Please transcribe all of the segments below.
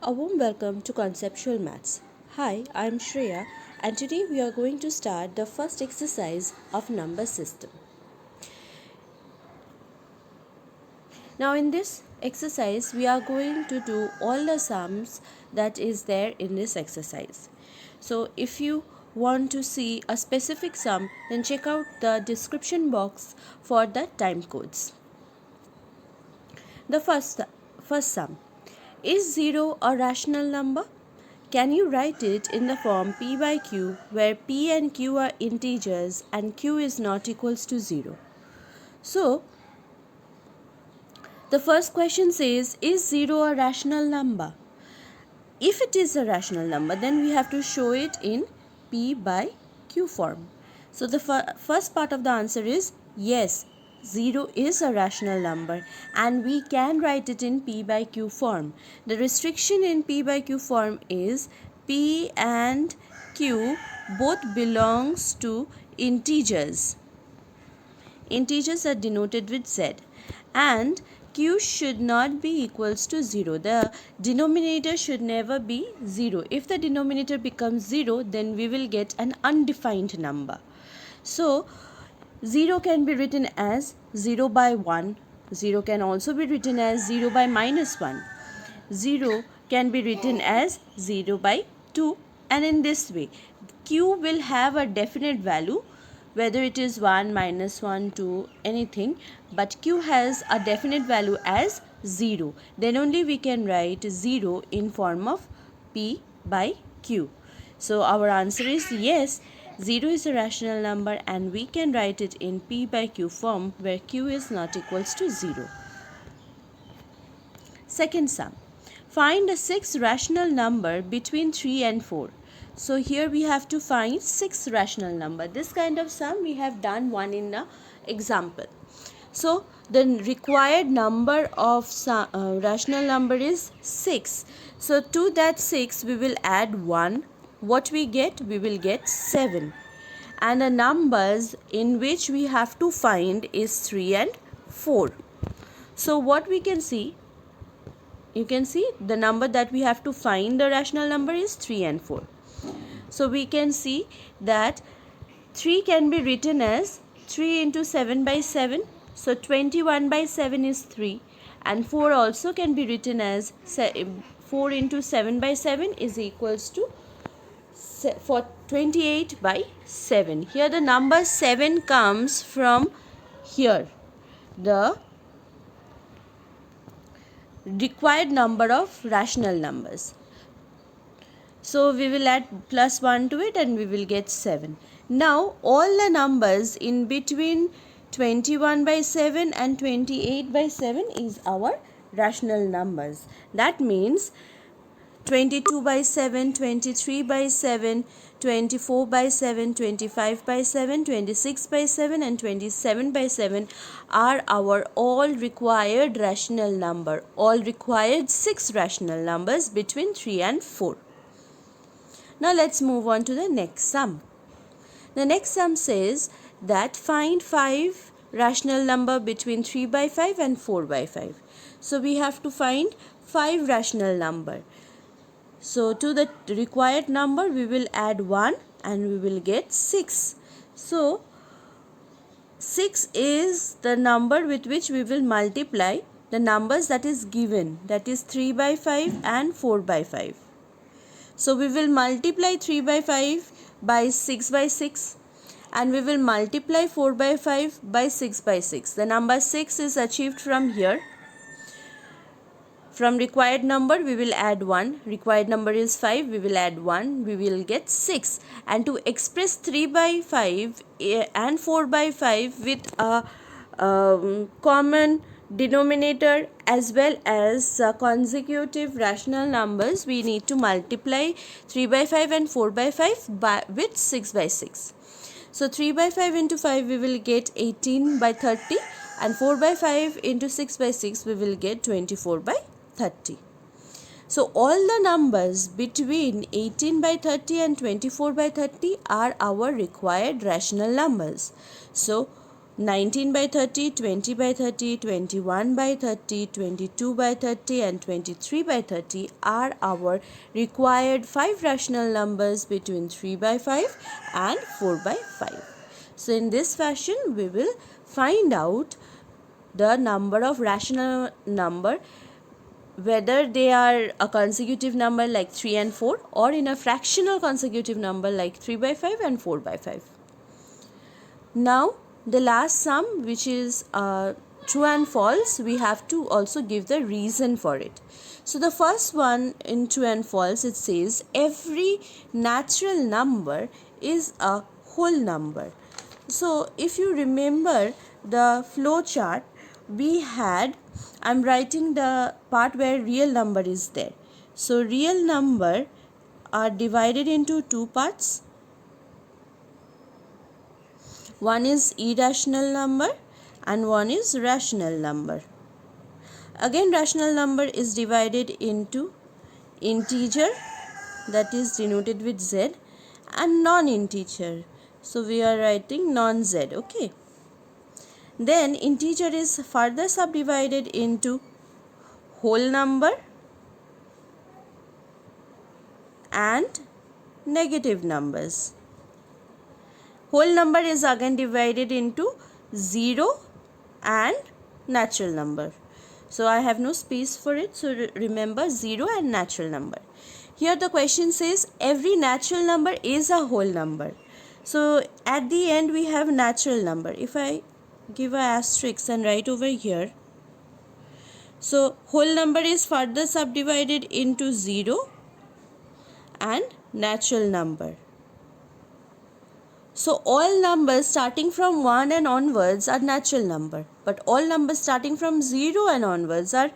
A warm welcome to Conceptual Maths. Hi, I'm Shreya and today we are going to start the first exercise of number system. Now in this exercise we are going to do all the sums that is there in this exercise. So if you want to see a specific sum, then check out the description box for the time codes. The first sum. Is 0 a rational number? Can you write it in the form p by q where p and q are integers and q is not equals to 0? So, the first question says, is 0 a rational number? If it is a rational number, then we have to show it in p by q form. So, the first part of the answer is yes. 0 is a rational number and we can write it in p by q form. The restriction in p by q form is p and q both belongs to integers. Integers are denoted with z and q should not be equals to 0. The denominator should never be 0. If the denominator becomes 0, then we will get an undefined number. So, 0 can be written as 0 by 1. 0 can also be written as 0 by minus 1. 0 can be written as 0 by 2. And in this way, q will have a definite value, whether it is 1, minus 1, 2, anything. But q has a definite value as 0. Then only we can write 0 in form of p by q. So our answer is yes. 0 is a rational number and we can write it in p by q form where q is not equals to 0. Second sum. Find a sixth rational number between 3 and 4. So here we have to find 6 rational number. This kind of sum we have done one in the example. So the required number of rational number is 6. So to that 6 we will add 1. What we get? We will get 7. And the numbers in which we have to find is 3 and 4. So what we can see? You can see the number that we have to find, the rational number is 3 and 4. So we can see that 3 can be written as 3 into 7 by 7. So 21 by 7 is 3. And 4 also can be written as 4 into 7 by 7 is equals to 28 by 7. Here the number 7 comes from here. The required number of rational numbers. So we will add plus 1 to it and we will get 7. Now all the numbers in between 21 by 7 and 28 by 7 is our rational numbers. That means 22 by 7, 23 by 7, 24 by 7, 25 by 7, 26 by 7 and 27 by 7 are our all required rational number. All required 6 rational numbers between 3 and 4. Now let's move on to the next sum. The next sum says that find 5 rational number between 3 by 5 and 4 by 5. So we have to find 5 rational number. So to the required number we will add 1 and we will get 6. So 6 is the number with which we will multiply the numbers that is given, that is 3 by 5 and 4 by 5. So we will multiply 3 by 5 by 6 by 6 and we will multiply 4 by 5 by 6 by 6. The number 6 is achieved from here. From required number we will add 1. Required number is 5. We will add 1. We will get 6. And to express 3 by 5 and 4 by 5 with a common denominator as well as consecutive rational numbers, we need to multiply 3 by 5 and 4 by 5 with 6 by 6. So 3 by 5 into 5 we will get 18 by 30 and 4 by 5 into 6 by 6 we will get 24 by 30. So all the numbers between 18 by 30 and 24 by 30 are our required rational numbers. So 19 by 30, 20 by 30, 21 by 30, 22 by 30 and 23 by 30 are our required 5 rational numbers between 3 by 5 and 4 by 5. So in this fashion we will find out the number of rational number, whether they are a consecutive number like 3 and 4 or in a fractional consecutive number like 3 by 5 and 4 by 5. Now the last sum, which is true and false, we have to also give the reason for it. So the first one in true and false, it says every natural number is a whole number. So if you remember the flow chart, we had, I'm writing the part where real number is there. So real number are divided into two parts. One is irrational number and one is rational number. Again, rational number is divided into integer, that is denoted with Z, and non-integer. So we are writing non-Z, okay. Then integer is further subdivided into whole number and negative numbers. Whole number is again divided into 0 and natural number. So I have no space for it. So remember 0 and natural number. Here the question says every natural number is a whole number. So at the end we have natural number. If I give a asterisk and write over here. So whole number is further subdivided into 0 and natural number. So all numbers starting from 1 and onwards are natural number, but all numbers starting from 0 and onwards are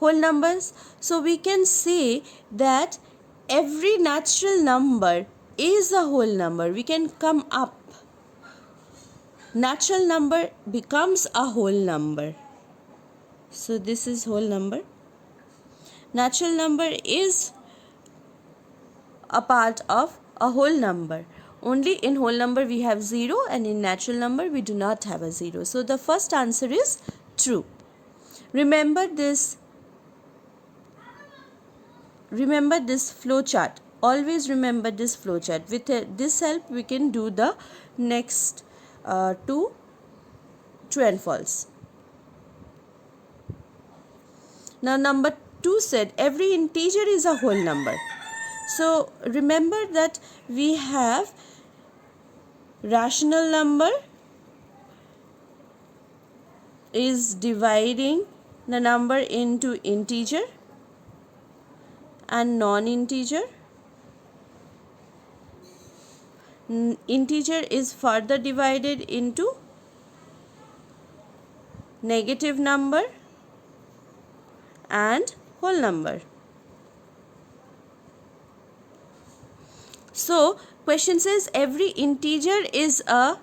whole numbers. So we can say that every natural number is a whole number. We can come up. Natural number becomes a whole number. So this is whole number. Natural number is a part of a whole number. Only in whole number we have 0 and in natural number we do not have a 0. So the first answer is true. Remember this flow chart. Always remember this flow chart. With this help we can do the next two true and false. Now number 2 said every integer is a whole number. So remember that we have rational number is dividing the number into integer and non-integer. Integer is further divided into negative number and whole number. So question says every integer is a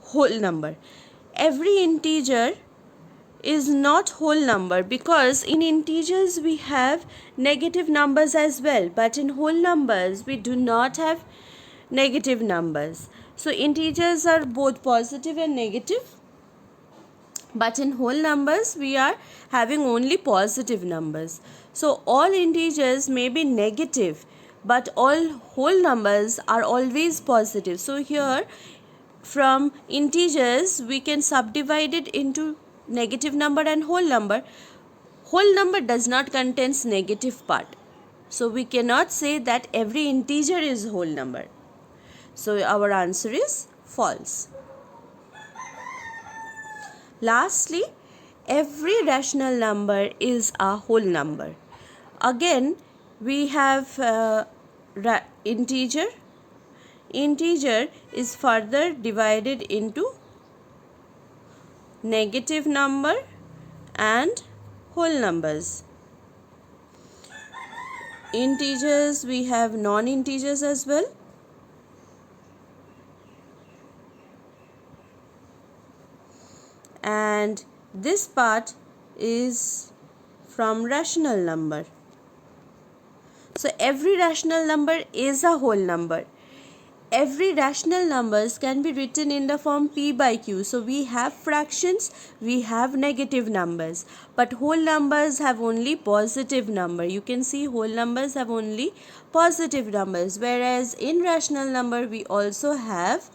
whole number. Every integer is not whole number because in integers we have negative numbers as well, but in whole numbers we do not have negative numbers. So integers are both positive and negative, but in whole numbers we are having only positive numbers. So all integers may be negative, but all whole numbers are always positive. So here from integers we can subdivide it into negative number and whole number. Whole number does not contains negative part. So we cannot say that every integer is whole number. So our answer is false. Lastly, every rational number is a whole number. Again, we have integer. Integer is further divided into negative number and whole numbers. Integers, we have non-integers as well. And this part is from rational number. So every rational number is a whole number. every rational numbers can be written in the form p by q. So we have fractions, we have negative numbers, but whole numbers have only positive number. You can see whole numbers have only positive numbers, whereas in rational number we also have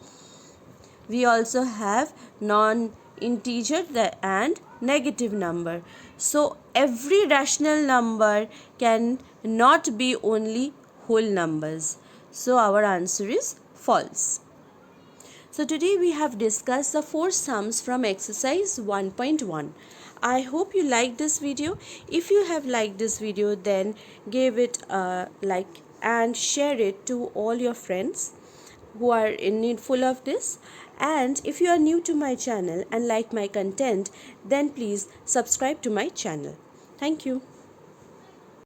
non-integer and negative number. So every rational number can not be only whole numbers. So our answer is false. So today we have discussed the 4 sums from exercise 1.1. I hope you liked this video. If you have liked this video, then give it a like and share it to all your friends who are in needful of this. And if you are new to my channel and like my content, then please subscribe to my channel. Thank you.